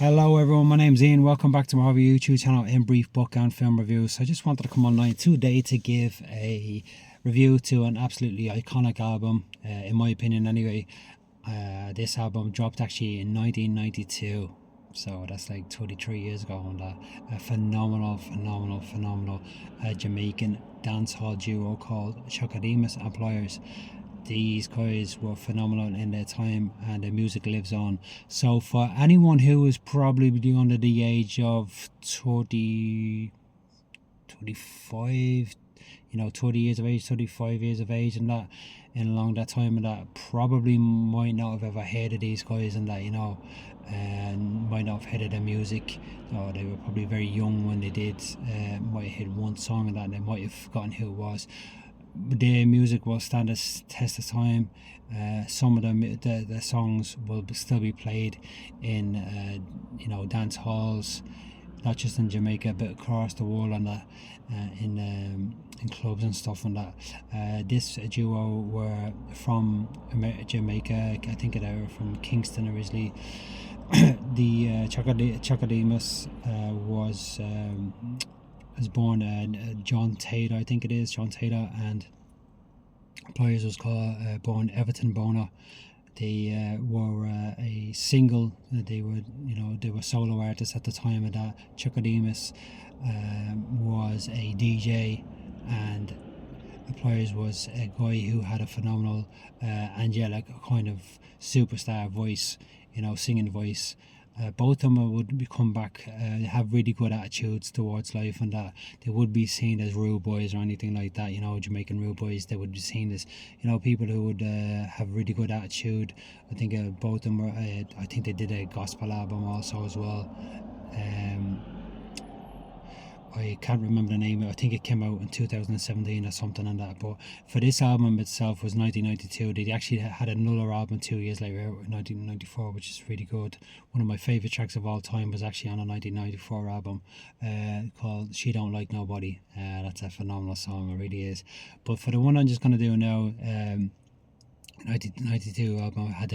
Hello everyone, my name's Ian. Welcome back to my hobby YouTube channel In Brief Book and Film Reviews. So I just wanted to come online today to give a review to an absolutely iconic album, in my opinion anyway. This album dropped actually in 1992, so that's like 23 years ago, and a phenomenal Jamaican dancehall duo called Chaka Demus and Pliers. These guys were phenomenal in their time, and their music lives on. So for anyone who is probably under the age of 30, 25, 30 years of age, 35 years of age, and that, and along that time, and that probably might not have ever heard of these guys, and that, and might not have heard of their music, or they were probably very young when they did, might have heard one song and that, and they might have forgotten who it was. Their music will stand the test of time. Some of them, the songs will still be played in dance halls, not just in Jamaica but across the world, and that in clubs and stuff, and that. This duo were from Jamaica. I think they were from Kingston originally. The Chaka Demus was born John Taylor, I think it is John Taylor, and Pliers was called born Everton Boner. They were a single. They were solo artists at the time of that. Chaka Demus was a DJ, and Pliers was a guy who had a phenomenal angelic kind of superstar voice, singing voice. Both of them would come back, have really good attitudes towards life, and that they would be seen as rude boys or anything like that. Jamaican rude boys. They would be seen as people who would have really good attitude. I think both of them were. I think they did a gospel album also as well. I can't remember the name. I think it came out in 2017 or something like that. But for this album itself was 1992. They actually had another album 2 years later, 1994, which is really good. One of my favourite tracks of all time was actually on a 1994 album called She Don't Like Nobody. That's a phenomenal song, it really is. But for the one I'm just going to do now, 1992 album had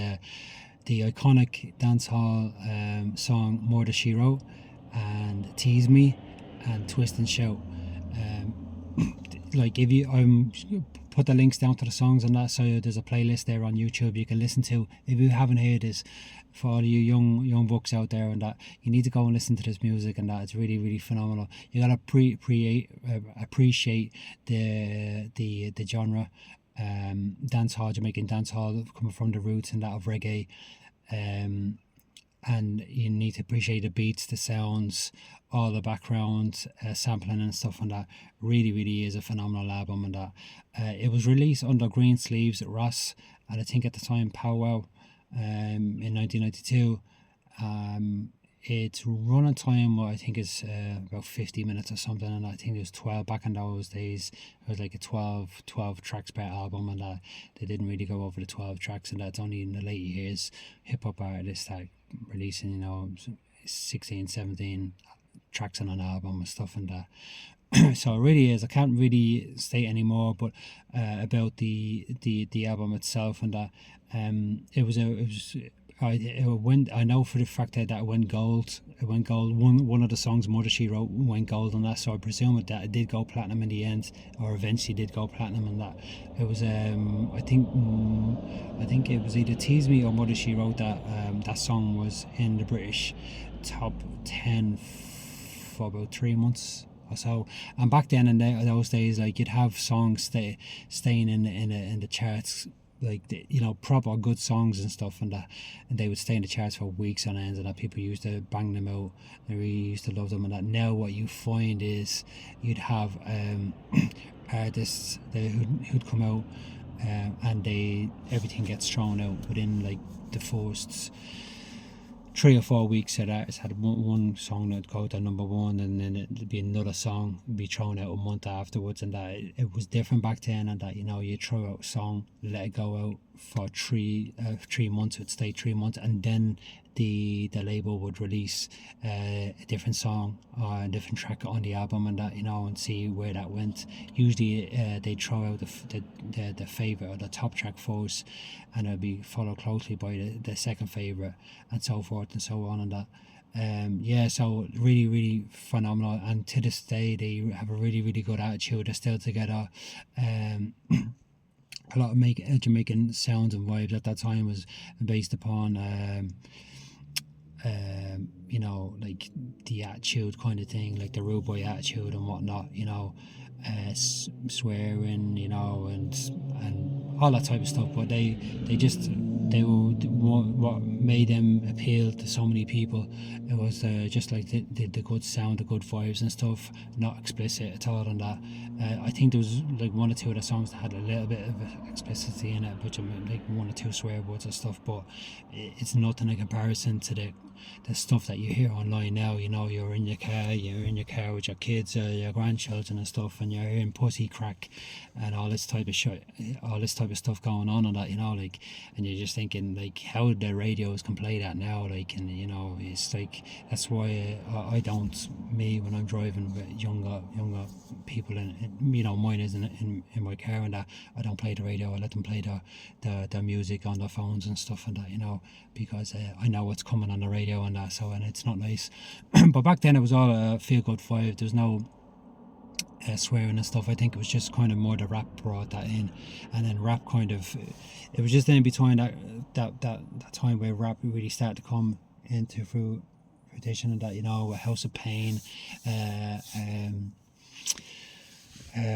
the iconic dancehall song More Than She Wrote, and Tease Me, and Twist and Shout. If you put the links down to the songs on that, so there's a playlist there on YouTube you can listen to. If you haven't heard this, for all you young bucks out there, and that, you need to go and listen to this music, and that it's really phenomenal. You gotta appreciate the genre, dancehall, Jamaican dancehall, coming from the roots and that of reggae. And you need to appreciate the beats, the sounds, all the background sampling and stuff, and that really is a phenomenal album. And that it was released under Greensleeves, Ross, and I think at the time Powwow, in 1992. Its running time, I think, is about 50 minutes or something, and I think it was 12 back in those days. It was like a 12 tracks per album, and that they didn't really go over the 12 tracks, and that's only in the late years hip-hop artists that releasing 16, 17 tracks on an album and stuff, and that. So it really is. I can't really state any more, but about the album itself, and that I know for the fact that it went gold. It went gold. One of the songs, More Than She Wrote, went gold on that. So I presume that it did go platinum in the end, or eventually did go platinum. And that it was, I think it was either Tease Me or More Than She Wrote that song was in the British top 10 for about 3 months or so. And back then in those days, you'd have songs staying in the charts, proper good songs and stuff, and they would stay in the charts for weeks on end, and that people used to bang them out. They really used to love them. And that now what you find is you'd have artists who'd come out, and everything gets thrown out within the first 3 or 4 weeks. That artist had one song that'd go to number one, and then it'd be another song be thrown out a month afterwards, and that it was different back then, and that you throw out a song, let it go out for 3 months, it would stay 3 months, and then the label would release a different song or a different track on the album, and that, and see where that went. Usually they throw out the favourite or the top track first, and it'll be followed closely by the second favourite, and so forth and so on, and that. Yeah, so really, really phenomenal. And to this day, they have a really, really good attitude. They're still together. Um, a lot of Jamaican sounds and vibes at that time was based upon like the attitude kind of thing, like the rude boy attitude and whatnot, swearing, and all that type of stuff. But they were what made them appeal to so many people. It was just like the good sound, the good vibes and stuff, not explicit at all. And that I think there was like one or two of the songs that had a little bit of explicitity in it, which like one or two swear words and stuff. But it's nothing in comparison to the stuff that you hear online now. You're in your car with your kids or your grandchildren and stuff, and you're hearing pussy crack and all this type of shit, all this type of stuff going on and that, like, and you're just thinking like how the radios can play that now, like, and it's like that's why I don't, me, when I'm driving with younger people, and mine is in my car and that, I don't play the radio. I let them play the music on their phones and stuff and that, because I know what's coming on the radio and that, and it's not nice. But back then it was all a feel good vibe. There was no swearing and stuff. I think it was just kind of more the rap brought that in, and then rap kind of, it was just in between that time where rap really started to come into fruition, and that, House of Pain,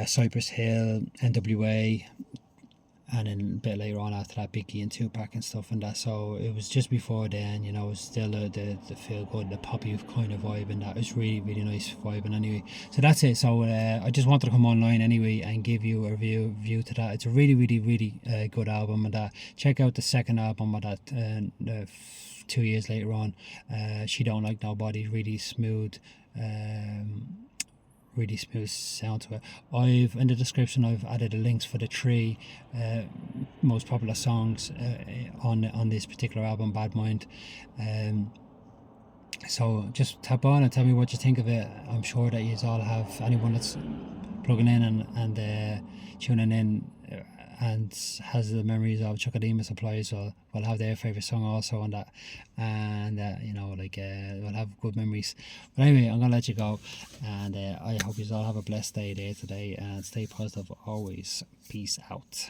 Cypress Hill, NWA, and then a bit later on after that, Biggie and Tupac and stuff and that. So it was just before then, it was still the feel good, the poppy kind of vibe, and that was really, really nice vibe. And anyway, so that's it. So I just wanted to come online anyway and give you a review to that. It's a really, really, really good album, and that check out the second album of that 2 years later on. She Don't Like Nobody, really smooth. Really smooth sound to it. In the description I've added the links for the 3 most popular songs on this particular album, Bad Mind. So just tap on and tell me what you think of it. I'm sure that you all have, anyone that's plugging in and tuning in and has the memories of Chaka Demus and Pliers will have their favourite song also on that, and we'll have good memories. But anyway, I'm gonna let you go, and I hope you all have a blessed day there today, and stay positive always. Peace out.